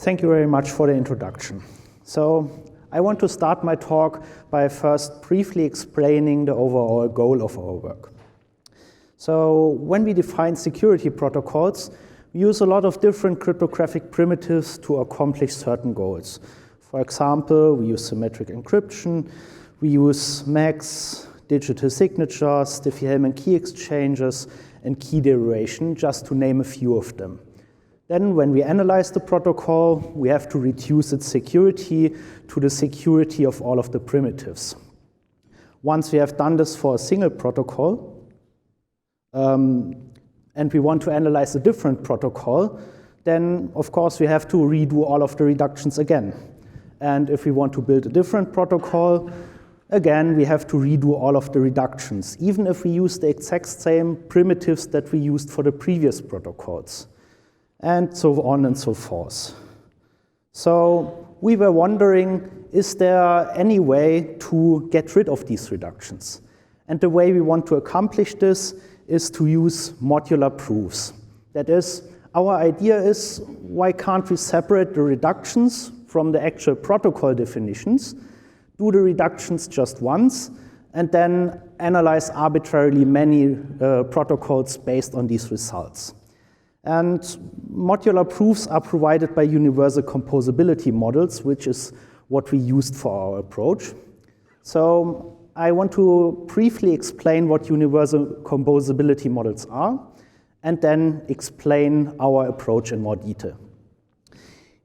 Thank you very much for the introduction. So I want to start my talk by first briefly explaining the overall goal of our work. So when we define security protocols, we use a lot of different cryptographic primitives to accomplish certain goals. For example, we use symmetric encryption, we use MACs, digital signatures, Diffie-Hellman key exchanges, and key derivation, just to name a few of them. Then when we analyze the protocol, we have to reduce its security to the security of all of the primitives. Once we have done this for a single protocol, and we want to analyze a different protocol, then of course we have to redo all of the reductions again. And if we want to build a different protocol, again we have to redo all of the reductions, even if we use the exact same primitives that we used for the previous protocols, and so on and so forth. So we were wondering, is there any way to get rid of these reductions? And the way we want to accomplish this is to use modular proofs. That is, our idea is, why can't we separate the reductions from the actual protocol definitions, do the reductions just once, and then analyze arbitrarily many protocols based on these results. And modular proofs are provided by universal composability models, which is what we used for our approach. So I want to briefly explain what universal composability models are, and then explain our approach in more detail.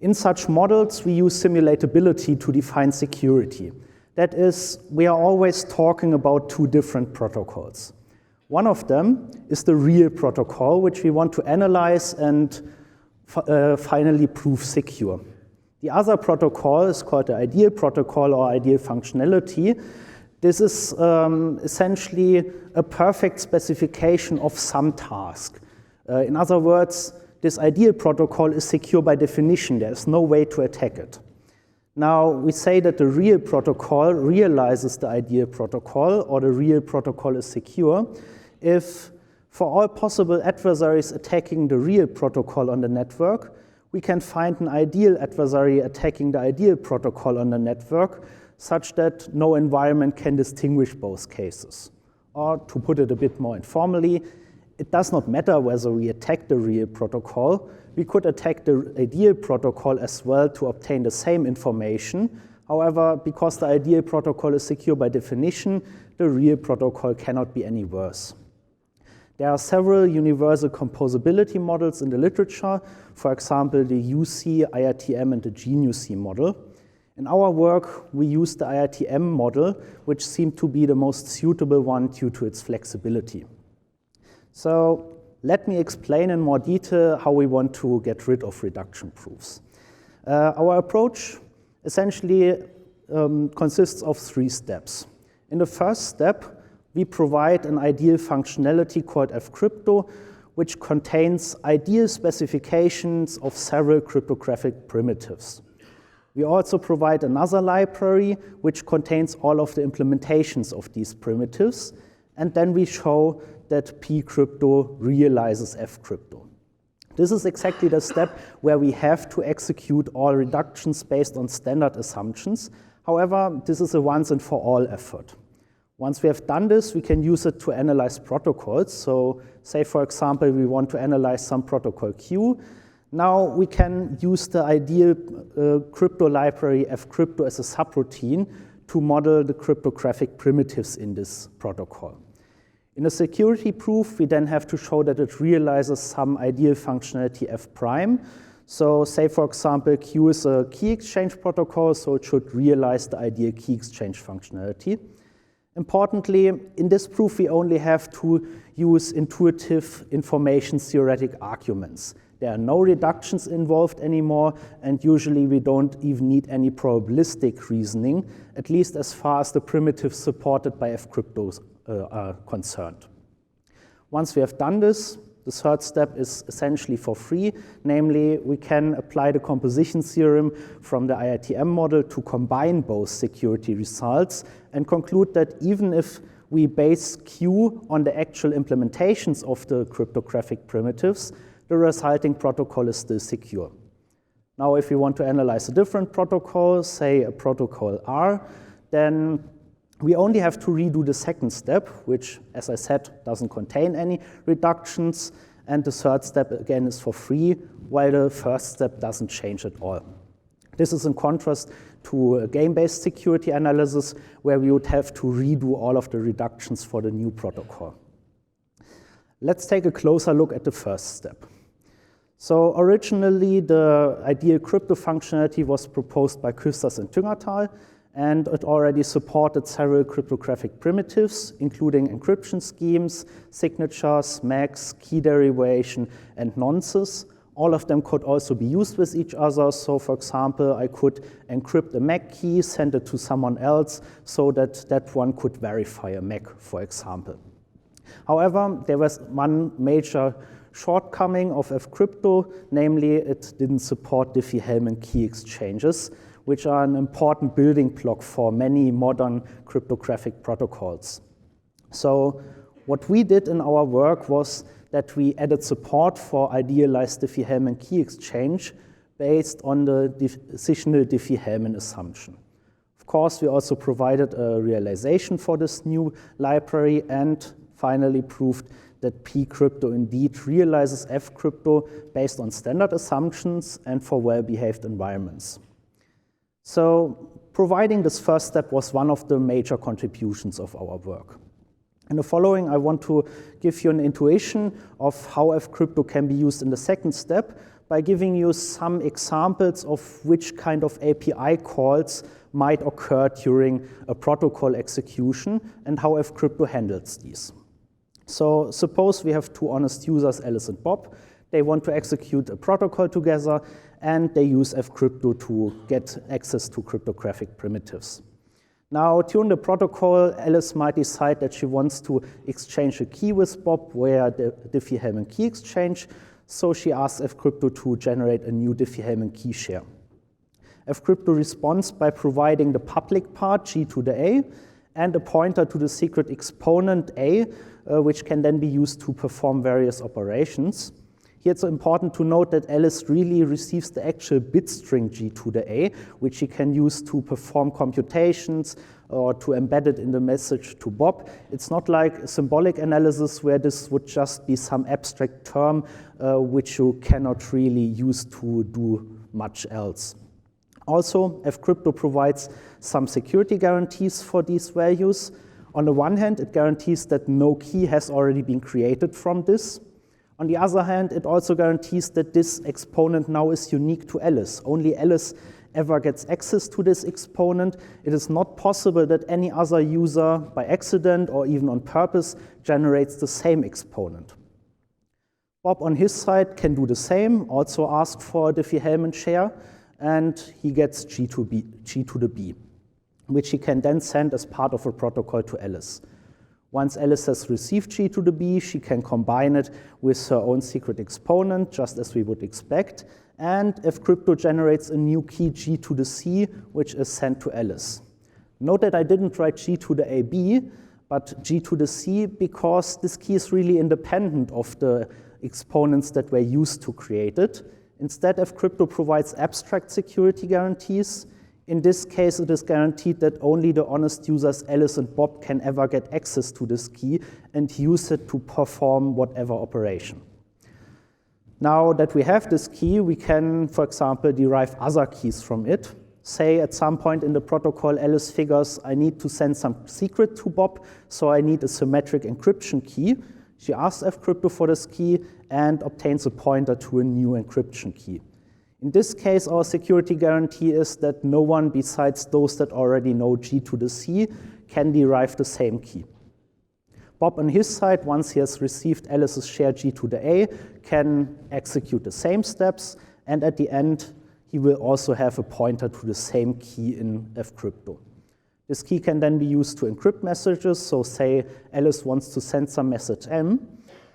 In such models, we use simulatability to define security. That is, we are always talking about two different protocols. One of them is the real protocol, which we want to analyze and finally prove secure. The other protocol is called the ideal protocol or ideal functionality. This is essentially a perfect specification of some task. In other words, this ideal protocol is secure by definition. There is no way to attack it. Now, we say that the real protocol realizes the ideal protocol, or the real protocol is secure, if for all possible adversaries attacking the real protocol on the network, we can find an ideal adversary attacking the ideal protocol on the network, such that no environment can distinguish both cases. Or to put it a bit more informally, it does not matter whether we attack the real protocol. We could attack the ideal protocol as well to obtain the same information. However, because the ideal protocol is secure by definition, the real protocol cannot be any worse. There are several universal composability models in the literature, for example, the UC, IRTM, and the GNUC model. In our work, we use the IRTM model, which seemed to be the most suitable one due to its flexibility. So let me explain in more detail how we want to get rid of reduction proofs. Our approach essentially consists of 3 steps. In the first step, we provide an ideal functionality called fcrypto, which contains ideal specifications of several cryptographic primitives. We also provide another library which contains all of the implementations of these primitives, and then we show that pcrypto realizes fcrypto. This is exactly the step where we have to execute all reductions based on standard assumptions. However, this is a once and for all effort. Once we have done this, we can use it to analyze protocols. So say, for example, we want to analyze some protocol Q. Now we can use the ideal crypto library fcrypto as a subroutine to model the cryptographic primitives in this protocol. In a security proof, we then have to show that it realizes some ideal functionality f prime. So say, for example, Q is a key exchange protocol, so it should realize the ideal key exchange functionality. Importantly, in this proof, we only have to use intuitive information theoretic arguments. There are no reductions involved anymore, and usually we don't even need any probabilistic reasoning, at least as far as the primitives supported by fcrypto are concerned. Once we have done this, the third step is essentially for free. Namely, we can apply the composition theorem from the IRTM model to combine both security results and conclude that even if we base Q on the actual implementations of the cryptographic primitives, the resulting protocol is still secure. Now, if we want to analyze a different protocol, say a protocol R, then we only have to redo the second step, which, as I said, doesn't contain any reductions, and the third step, again, is for free, while the first step doesn't change at all. This is in contrast to a game-based security analysis, where we would have to redo all of the reductions for the new protocol. Let's take a closer look at the first step. So originally, the ideal crypto functionality was proposed by Kusters and Thengerthal, and it already supported several cryptographic primitives, including encryption schemes, signatures, MACs, key derivation, and nonces. All of them could also be used with each other. So for example, I could encrypt a MAC key, send it to someone else, so that that one could verify a MAC, for example. However, there was one major shortcoming of fcrypto, namely it didn't support Diffie-Hellman key exchanges, which are an important building block for many modern cryptographic protocols. So what we did in our work was that we added support for idealized Diffie-Hellman key exchange based on the decisional Diffie-Hellman assumption. Of course, we also provided a realization for this new library and finally proved that pcrypto indeed realizes fcrypto based on standard assumptions and for well-behaved environments. So providing this first step was one of the major contributions of our work. In the following, I want to give you an intuition of how fcrypto can be used in the second step by giving you some examples of which kind of API calls might occur during a protocol execution and how fcrypto handles these. So suppose we have two honest users, Alice and Bob. They want to execute a protocol together, and they use fcrypto to get access to cryptographic primitives. Now, during the protocol, Alice might decide that she wants to exchange a key with Bob via the Diffie-Hellman key exchange, so she asks fcrypto to generate a new Diffie-Hellman key share. fcrypto responds by providing the public part, G to the A, and a pointer to the secret exponent A, which can then be used to perform various operations. Here it's important to note that Alice really receives the actual bit string G to the A, which she can use to perform computations or to embed it in the message to Bob. It's not like a symbolic analysis where this would just be some abstract term which you cannot really use to do much else. Also, fcrypto provides some security guarantees for these values. On the one hand, it guarantees that no key has already been created from this. On the other hand, it also guarantees that this exponent now is unique to Alice. Only Alice ever gets access to this exponent. It is not possible that any other user, by accident or even on purpose, generates the same exponent. Bob, on his side, can do the same, also ask for a Diffie-Hellman share, and he gets G to the B, which he can then send as part of a protocol to Alice. Once Alice has received G to the B, she can combine it with her own secret exponent, just as we would expect. And fcrypto generates a new key G to the C, which is sent to Alice. Note that I didn't write G to the AB, but G to the C, because this key is really independent of the exponents that were used to create it. Instead, fcrypto provides abstract security guarantees. In this case, it is guaranteed that only the honest users Alice and Bob can ever get access to this key and use it to perform whatever operation. Now that we have this key, we can, for example, derive other keys from it. Say at some point in the protocol, Alice figures, I need to send some secret to Bob, so I need a symmetric encryption key. She asks fcrypto for this key and obtains a pointer to a new encryption key. In this case, our security guarantee is that no one besides those that already know G to the C can derive the same key. Bob, on his side, once he has received Alice's share G to the A, can execute the same steps, and at the end, he will also have a pointer to the same key in fcrypto. This key can then be used to encrypt messages, so say Alice wants to send some message M.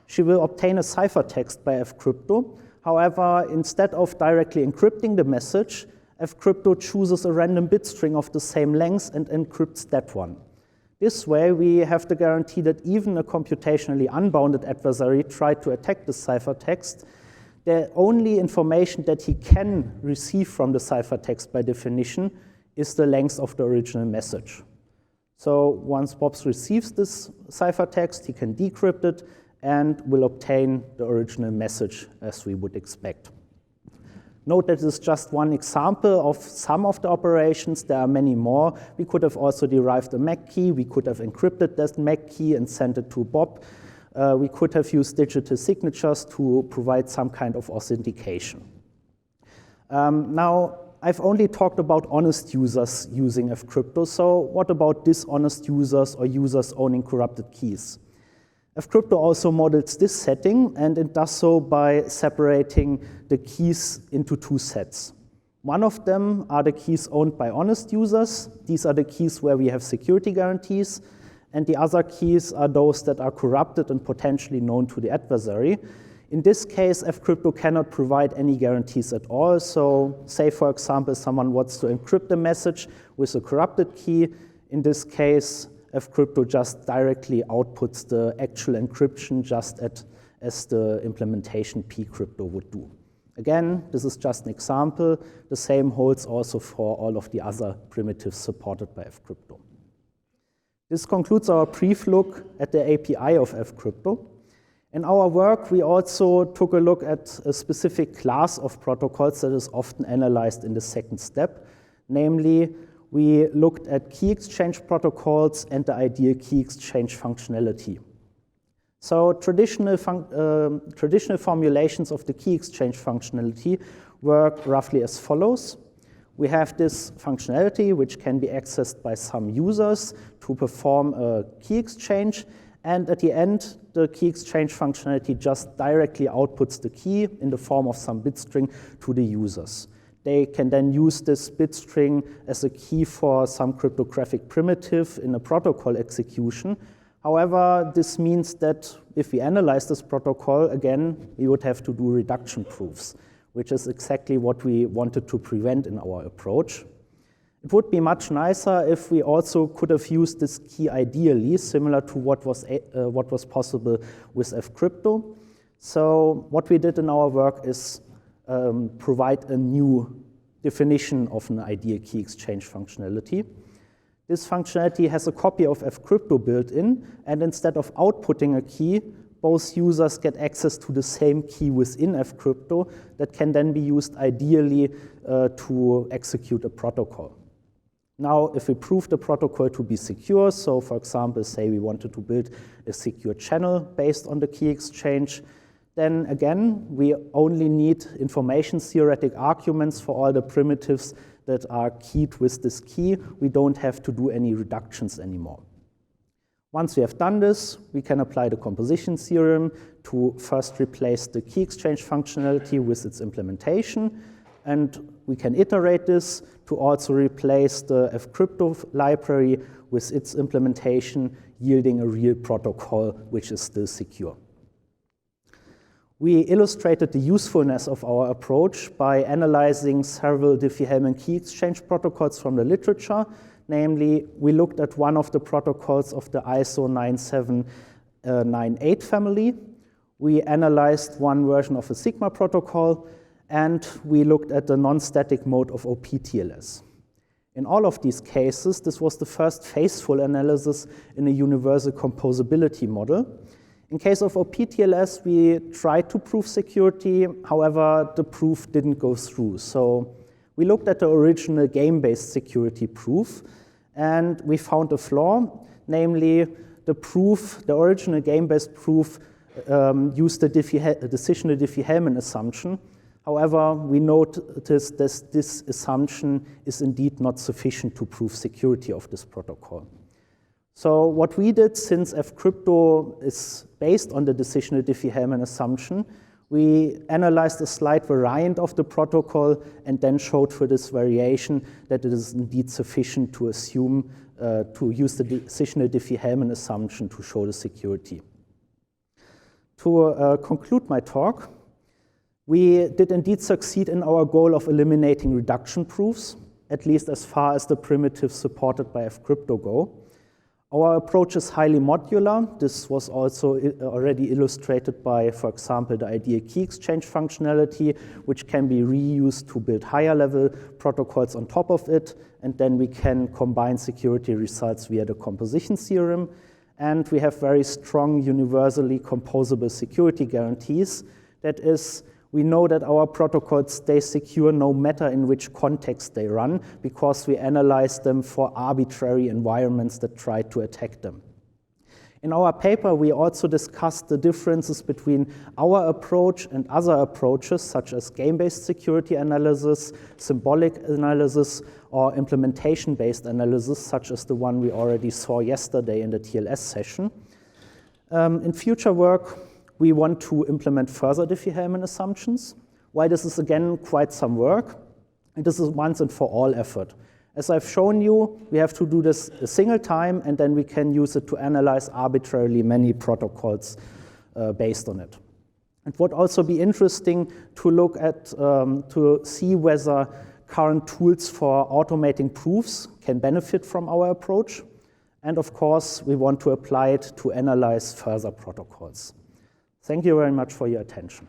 She will obtain a ciphertext by fcrypto. However, instead of directly encrypting the message, fcrypto chooses a random bit string of the same length and encrypts that one. This way, we have the guarantee that even a computationally unbounded adversary tried to attack the ciphertext, the only information that he can receive from the ciphertext by definition is the length of the original message. So once Bobs receives this ciphertext, he can decrypt it and will obtain the original message as we would expect. Note that this is just one example of some of the operations. There are many more. We could have also derived a MAC key. We could have encrypted that MAC key and sent it to Bob. We could have used digital signatures to provide some kind of authentication. Now, I've only talked about honest users using fcrypto, so what about dishonest users or users owning corrupted keys? Fcrypto also models this setting, and it does so by separating the keys into two sets. One of them are the keys owned by honest users. These are the keys where we have security guarantees, and the other keys are those that are corrupted and potentially known to the adversary. In this case, fcrypto cannot provide any guarantees at all. So say, for example, someone wants to encrypt a message with a corrupted key. In this case, fcrypto just directly outputs the actual encryption just as the implementation pcrypto would do. Again, this is just an example. The same holds also for all of the other primitives supported by fcrypto. This concludes our brief look at the API of fcrypto. In our work, we also took a look at a specific class of protocols that is often analyzed in the second step. Namely, we looked at key exchange protocols and the ideal key exchange functionality. So traditional formulations of the key exchange functionality work roughly as follows. We have this functionality which can be accessed by some users to perform a key exchange, and at the end, the key exchange functionality just directly outputs the key in the form of some bit string to the users. They can then use this bit string as a key for some cryptographic primitive in a protocol execution. However, this means that if we analyze this protocol, again, we would have to do reduction proofs, which is exactly what we wanted to prevent in our approach. It would be much nicer if we also could have used this key ideally, similar to what was possible with fcrypto. So what we did in our work is provide a new definition of an ideal key exchange functionality. This functionality has a copy of fcrypto built in, and instead of outputting a key, both users get access to the same key within fcrypto that can then be used ideally to execute a protocol. Now, if we prove the protocol to be secure, so for example, say we wanted to build a secure channel based on the key exchange, then again, we only need information theoretic arguments for all the primitives that are keyed with this key. We don't have to do any reductions anymore. Once we have done this, we can apply the composition theorem to first replace the key exchange functionality with its implementation, and we can iterate this to also replace the fcrypto library with its implementation, yielding a real protocol which is still secure. We illustrated the usefulness of our approach by analyzing several Diffie-Hellman key exchange protocols from the literature. Namely, we looked at one of the protocols of the ISO 9798 family. We analyzed one version of a Sigma protocol, and we looked at the non-static mode of OPTLS. In all of these cases, this was the first faithful analysis in a universal composability model. In case of OPTLS, we tried to prove security. However, the proof didn't go through. So we looked at the original game-based security proof, and we found a flaw. Namely, the original game-based proof used the decisional Diffie-Hellman assumption. However, we noticed that this assumption is indeed not sufficient to prove security of this protocol. So what we did, since fcrypto is based on the decisional Diffie-Hellman assumption, we analyzed a slight variant of the protocol and then showed for this variation that it is indeed sufficient to assume to use the decisional Diffie-Hellman assumption to show the security. To conclude my talk, we did indeed succeed in our goal of eliminating reduction proofs, at least as far as the primitives supported by fcrypto go. Our approach is highly modular. This was also already illustrated by, for example, the ideal key exchange functionality, which can be reused to build higher level protocols on top of it, and then we can combine security results via the composition theorem. And we have very strong universally composable security guarantees. That is, we know that our protocols stay secure no matter in which context they run, because we analyze them for arbitrary environments that try to attack them. In our paper, we also discussed the differences between our approach and other approaches, such as game-based security analysis, symbolic analysis, or implementation-based analysis, such as the one we already saw yesterday in the TLS session. In future work, we want to implement further Diffie-Hellman assumptions. Why this is, again, quite some work. And this is once and for all effort. As I've shown you, we have to do this a single time, and then we can use it to analyze arbitrarily many protocols based on it. It would also be interesting to look at, to see whether current tools for automating proofs can benefit from our approach. And of course, we want to apply it to analyze further protocols. Thank you very much for your attention.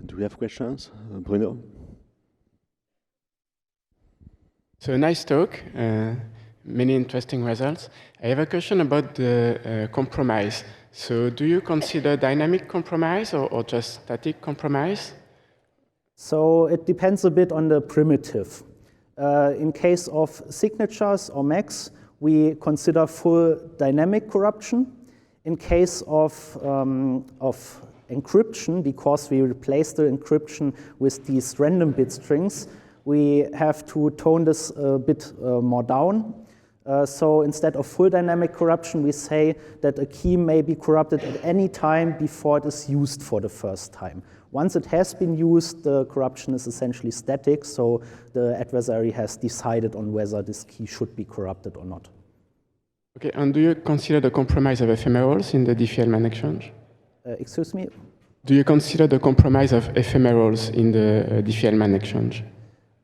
Do we have questions? Bruno? So nice talk, many interesting results. I have a question about the compromise. So do you consider dynamic compromise or just static compromise? So it depends a bit on the primitive. In case of signatures or MACs, we consider full dynamic corruption. In case of encryption, because we replace the encryption with these random bit strings, we have to tone this a bit more down. So instead of full dynamic corruption, we say that a key may be corrupted at any time before it is used for the first time. Once it has been used, the corruption is essentially static, so the adversary has decided on whether this key should be corrupted or not. Okay, and do you consider the compromise of ephemerals in the Diffie-Hellman exchange? Excuse me? Do you consider the compromise of ephemerals in the Diffie-Hellman exchange?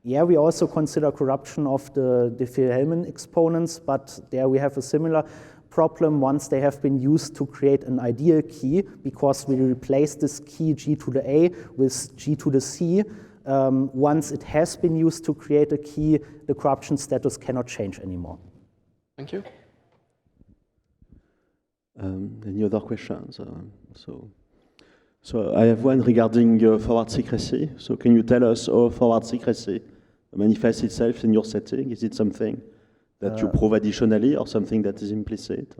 Yeah, we also consider corruption of the Diffie-Hellman exponents, but there we have a similar problem once they have been used to create an ideal key, because we replace this key G to the A with G to the C. Once it has been used to create a key, the corruption status cannot change anymore. Thank you. Any other questions? So I have one regarding forward secrecy. So can you tell us how forward secrecy manifests itself in your setting? Is it something that you prove additionally or something that is implicit?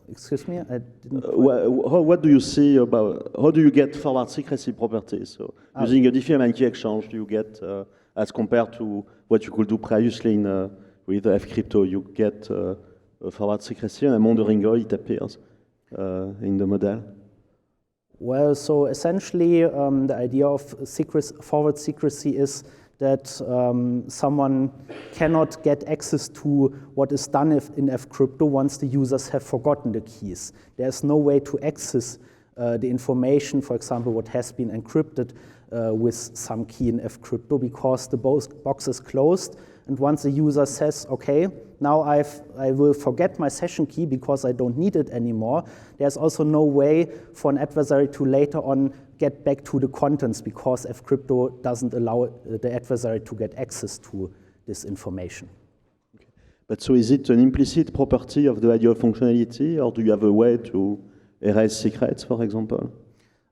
Excuse me? I didn't what do you see about, how do you get forward secrecy properties? So using a Diffie-Hellman key exchange, do you get, as compared to what you could do previously with fcrypto, you get forward secrecy, and I'm wondering how it appears in the model. Well, so essentially the idea of forward secrecy is that someone cannot get access to what is done in fcrypto once the users have forgotten the keys. There's no way to access the information, for example, what has been encrypted with some key in fcrypto, because the box is closed. And once the user says, okay, now I will forget my session key because I don't need it anymore, there's also no way for an adversary to later on get back to the contents, because fcrypto doesn't allow the adversary to get access to this information. Okay. But so is it an implicit property of the ideal functionality, or do you have a way to erase secrets, for example?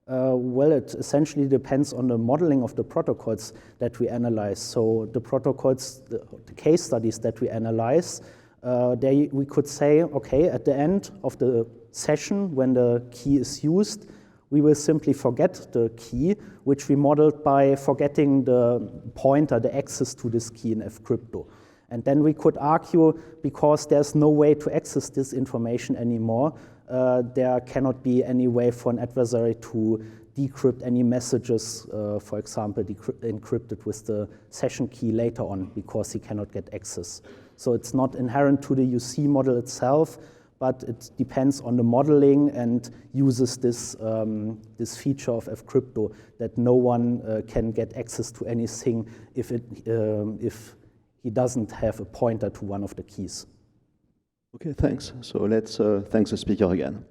Well, it essentially depends on the modeling of the protocols that we analyze. So the protocols, the case studies that we analyze, we could say, okay, at the end of the session, when the key is used, we will simply forget the key, which we modeled by forgetting the pointer, the access to this key in fcrypto. And then we could argue, because there's no way to access this information anymore, there cannot be any way for an adversary to decrypt any messages, for example, encrypted with the session key later on, because he cannot get access. So it's not inherent to the UC model itself, but it depends on the modeling and uses this, this feature of fcrypto that no one can get access to anything if he doesn't have a pointer to one of the keys. Okay, thanks. So let's thank the speaker again.